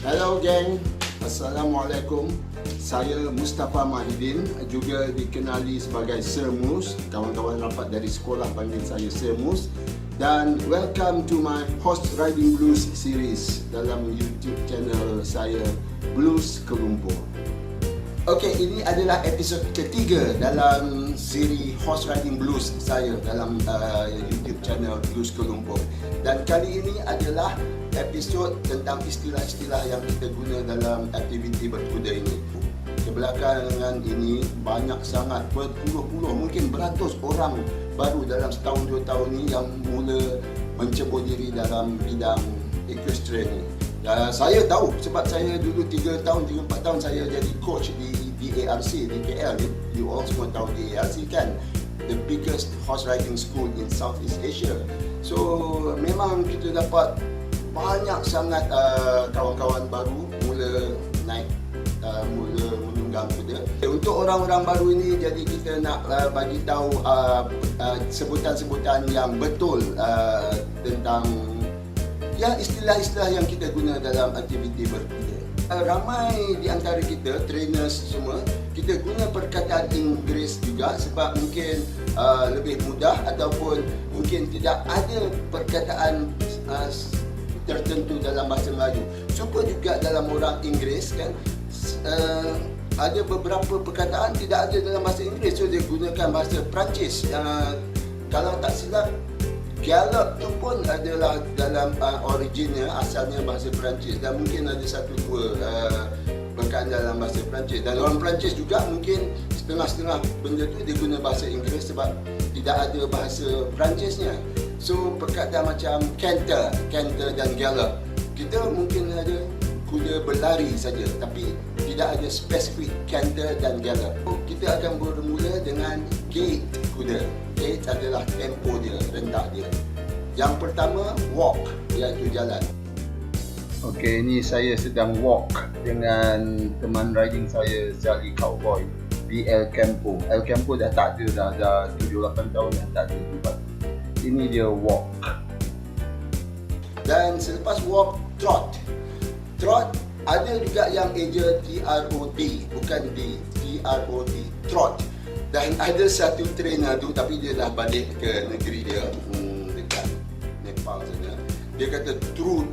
Hello geng, Assalamualaikum. Saya Mustafa Mahidin, juga dikenali sebagai Sir Mus. Kawan-kawan rapat dari sekolah panggil saya Sir Mus. Dan welcome to my Horse Riding Blues series dalam YouTube channel saya, Blues ke Lumpur. Okey, ini adalah episod ketiga dalam siri Horse Riding Blues saya dalam YouTube channel Blues ke Lumpur. Dan kali ini adalah episod tentang istilah-istilah yang kita guna dalam aktiviti berkuda ini. Kebelakangan ini banyak sangat, berpuluh-puluh, mungkin beratus orang baru dalam setahun dua tahun ini yang mula mencebur diri dalam bidang equestrian ini. Saya tahu sebab saya dulu 3 tahun, 4 tahun saya jadi coach di ARC di KL. You all semua tahu di ARC kan, the biggest horse riding school in Southeast Asia. So memang kita dapat banyak sangat kawan-kawan baru mula naik, mula menunggang kuda. Untuk orang-orang baru ini, jadi kita nak bagi tahu sebutan-sebutan yang betul tentang ya istilah-istilah yang kita guna dalam aktiviti berkuda. Ramai di antara kita, trainers semua, kita guna perkataan Inggeris juga sebab mungkin lebih mudah ataupun mungkin tidak ada perkataan tertentu dalam bahasa Melayu. Cuba juga dalam orang Inggeris kan, ada beberapa perkataan tidak ada dalam bahasa Inggeris, so dia gunakan bahasa Perancis. Kalau tak silap, gallop tu pun adalah dalam originnya, asalnya bahasa Perancis, dan mungkin ada satu dua perkataan dalam bahasa Perancis. Dan orang Perancis juga mungkin setengah-setengah benda tu dia guna bahasa Inggeris sebab tidak ada bahasa Perancisnya. So perkataan macam canter dan gallop, kita mungkin ada kuda berlari saja, tapi tidak ada spesifik canter dan gallop. Kita akan bermula dengan gait kuda. Gait adalah tempo dia, rentak dia. Yang pertama, walk, iaitu jalan. Okey, ini saya sedang walk dengan teman riding saya, Zali Cowboy, di El Campo. El Campo dah tak ada, dah 7-8 tahun dah tak ada tempat. Ini dia walk. Dan selepas walk, trot. Trot ada juga yang eja TROT, bukan D, TROT, trot. Dan ada satu trainer tu, tapi dia dah balik ke negeri dia, dekat Nepal sana. Dia kata truth.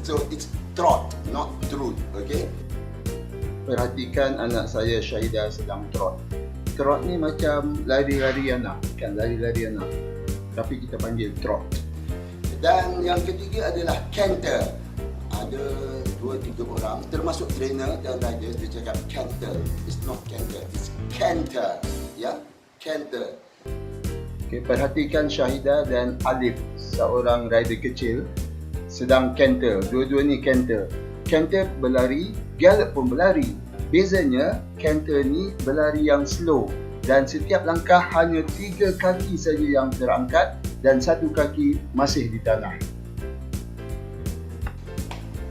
So it's trot, not truth. Okay. Perhatikan anak saya Syahidah sedang trot. Trot ni macam lari-lari anak, kan, lari-lari anak, tapi kita panggil trot. Dan yang ketiga adalah canter. Ada 2-3 orang termasuk trainer dan rider, dia cakap canter. It's not canter, it's canter. Ya, canter. Okay, perhatikan Syahidah dan Alif, seorang rider kecil, sedang canter. Dua-dua ni canter. Canter berlari, gallop pun berlari. Bezanya, canter ni berlari yang slow dan setiap langkah hanya 3 kaki saja yang terangkat dan 1 kaki masih di tanah.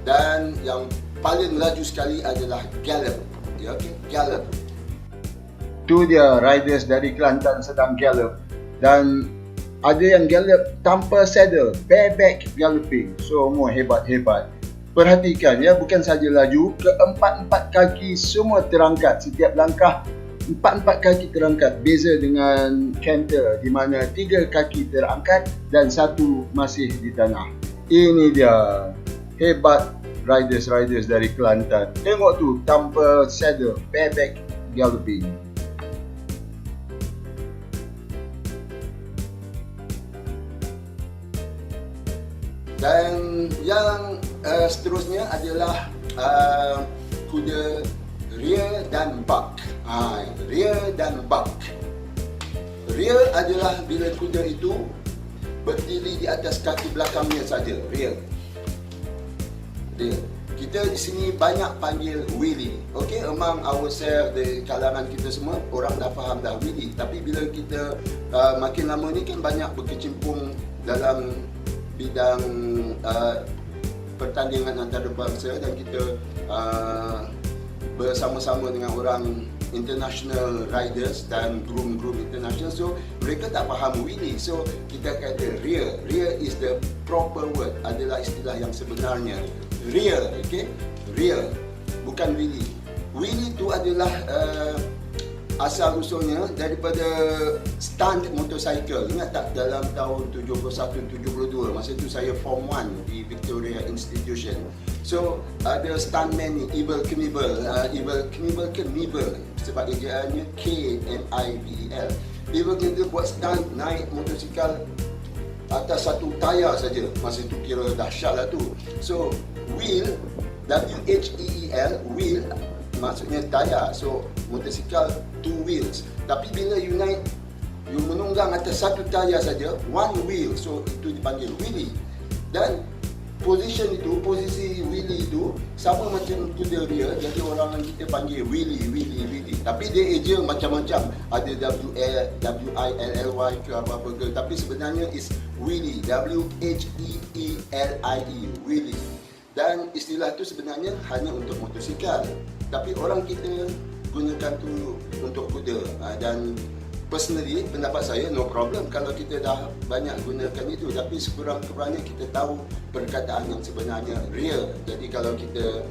Dan yang paling laju sekali adalah gallop. Ya, okay? Gallop. Tu dia riders dari Kelantan sedang gallop. Dan ada yang gallop tanpa saddle, bareback galloping. So semua hebat-hebat. Perhatikan ya, bukan saja laju, keempat-empat kaki semua terangkat. Setiap langkah 4 kaki terangkat. Beza dengan canter di mana 3 kaki terangkat dan 1 masih di tanah. Ini dia hebat riders dari Kelantan. Tengok tu, tanpa saddle, bareback galloping. Dan yang seterusnya adalah kuda rear dan buck. Rear dan buck. Rear adalah bila kuda itu berdiri di atas kaki belakangnya saja, rear. Kita di sini banyak panggil wheelie. Okay, among ourselves, di kalangan kita semua, orang dah faham dah wheelie. Tapi bila kita makin lama ni kan banyak berkecimpung dalam bidang pertandingan antarabangsa dan kita bersama-sama dengan orang international riders dan groom international, so mereka tak faham wheelie. So kita kata rear. Rear is the proper word, adalah istilah yang sebenarnya. Rear, okay? Rear, bukan wheelie. Wheelie tu adalah asal usulnya daripada stunt motorcycle. Ingat tak dalam tahun 71-72, masa tu saya Form 1 di Victoria Institution. So ada stuntman ni, Evel Knievel. Evel Knievel ke Knievel sebab ejaannya Knivel. Evel Knievel buat stunt naik motosikal atas satu tayar saja. Masa tu kira dahsyat lah tu. So wheel, W-H-E-E-L, wheel maksudnya tayar. So motosikal 2 wheels. Tapi bila you naik, you menunggang atas satu tayar saja, 1 wheel. So itu dipanggil wheelie. Dan position itu, posisi wheelie itu sama macam kuda rear. Jadi orang kita panggil wheelie. Tapi dia eja macam-macam. Ada W-I-L-L-Y ke apa-apa ke. Tapi sebenarnya is wheelie. W-H-E-E-L-I-E, wheelie. Dan istilah tu sebenarnya hanya untuk motosikal. Tapi orang kita gunakan tu untuk kuda. Dan personally, pendapat saya, no problem kalau kita dah banyak gunakan itu. Tapi sekurang-kurangnya kita tahu perkataan yang sebenarnya rear. Jadi kalau kita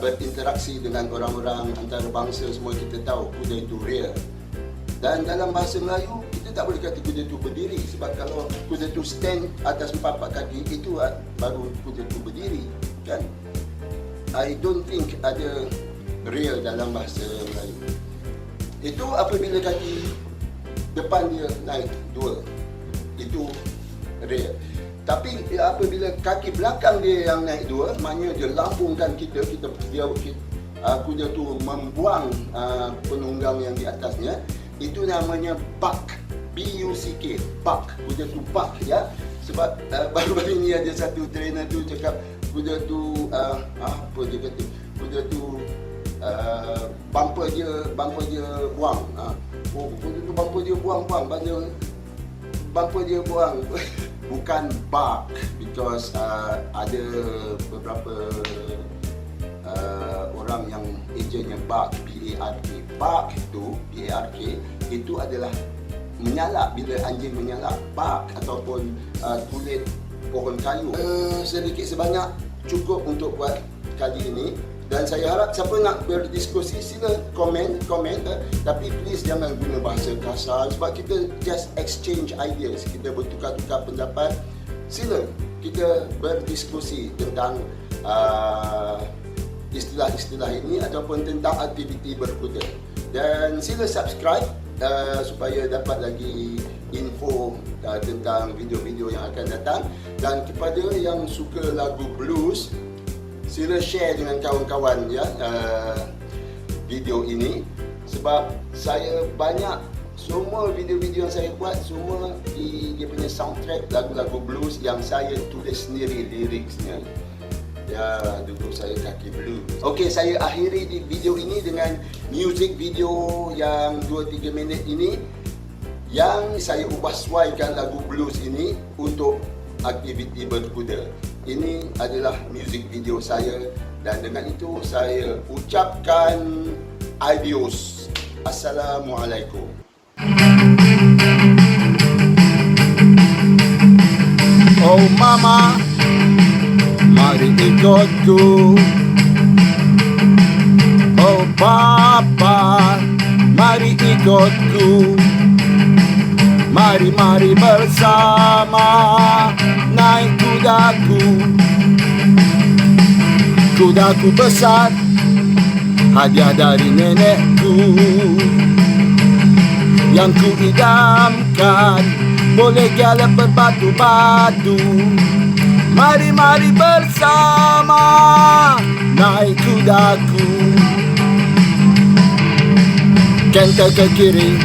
berinteraksi dengan orang-orang antarabangsa semua, kita tahu kuda itu rear. Dan dalam bahasa Melayu, kita tak boleh kata kuda itu berdiri. Sebab kalau kuda itu stand atas 4 kaki, itu baru kuda itu berdiri, kan? I don't think ada rear dalam bahasa Melayu. Itu apabila kaki depan dia naik 2, itu rear. Tapi apabila kaki belakang dia yang naik 2, maknanya dia lambungkan kuda tu membuang penunggang yang di atasnya. Itu namanya buck, B-U-C-K, buck. Kuda tu buck, ya. Sebab baru-baru ni ada satu trainer tu cakap kuda tu apa dia kata, kuda tu bumper dia buang. Kuda tu bumper dia buang. Bumper dia buang. Bukan buck, because ada beberapa orang yang ejennya buck, B-A-R-K. Buck itu, B-A-R-K, itu adalah menyalak. Bila anjing menyalak, buck ataupun kulit pohon kayu. Sedikit sebanyak cukup untuk buat kali ini. Dan saya harap siapa nak berdiskusi, sila komen. Tapi please jangan guna bahasa kasar. Sebab kita just exchange ideas, kita bertukar-tukar pendapat. Sila kita berdiskusi tentang istilah-istilah ini ataupun tentang aktiviti berkuda. Dan sila subscribe supaya dapat lagi info tentang video-video yang akan datang. Dan kepada yang suka lagu blues, sila share dengan kawan-kawan, ya, video ini. Sebab saya banyak, semua video-video yang saya buat semua dia punya soundtrack lagu-lagu blues yang saya tulis sendiri liriksnya. Ya, dulu saya kaki blues. Okey, saya akhiri di video ini dengan music video yang 2-3 minit ini, yang saya ubah suaikan lagu blues ini untuk aktiviti berkuda. Ini adalah music video saya, dan dengan itu saya ucapkan adios. Assalamualaikum. Oh mama, mari ikutku. Oh papa, mari ikutku. Mari bersama naik kudaku. Kudaku besar, hadiah dari nenekku. Yang ku idamkan, boleh galak berbatu-batu. Mari bersama naik kudaku. Kental ke kiri,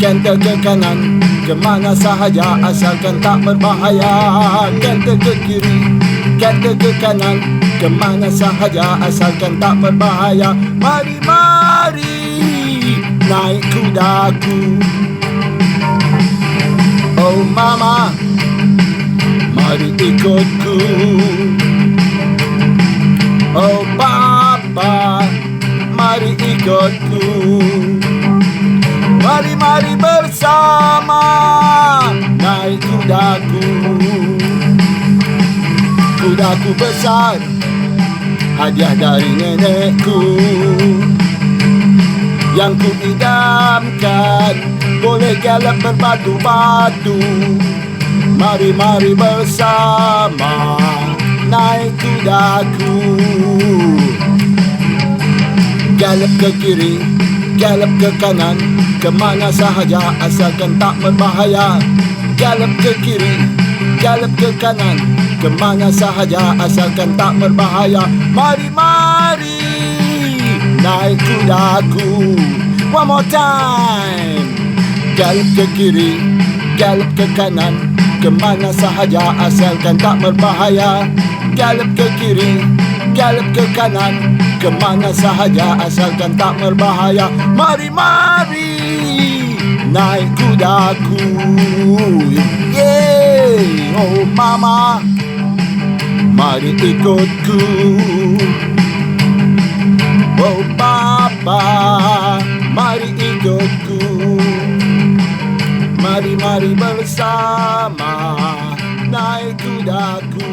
kental ke kanan, kemana sahaja asalkan tak berbahaya. Kental ke kiri, kental ke kanan, kemana sahaja asalkan tak berbahaya. Mari naik kudaku. Oh mama, mari ikutku. Oh papa, mari ikutku. bersama, naik kudaku. Kudaku besar, hadiah dari nenekku. Yang ku idamkan, boleh galap berbatu-batu. Mari-mari bersama, naik kudaku. Galap ke kiri, galap ke kanan, kemana sahaja asalkan tak berbahaya. Galap ke kiri, galap ke kanan, kemana sahaja asalkan tak berbahaya. Mari-mari naik kudaku. One more time. Galap ke kiri, galap ke kanan, kemana sahaja asalkan tak berbahaya. Galap ke kiri, galap ke kanan, kemana sahaja asalkan tak berbahaya. Mari-mari naik kudaku. Yeah, oh mama, mari ikutku. Oh papa, mari ikutku. Mari-mari bersama, naik kudaku.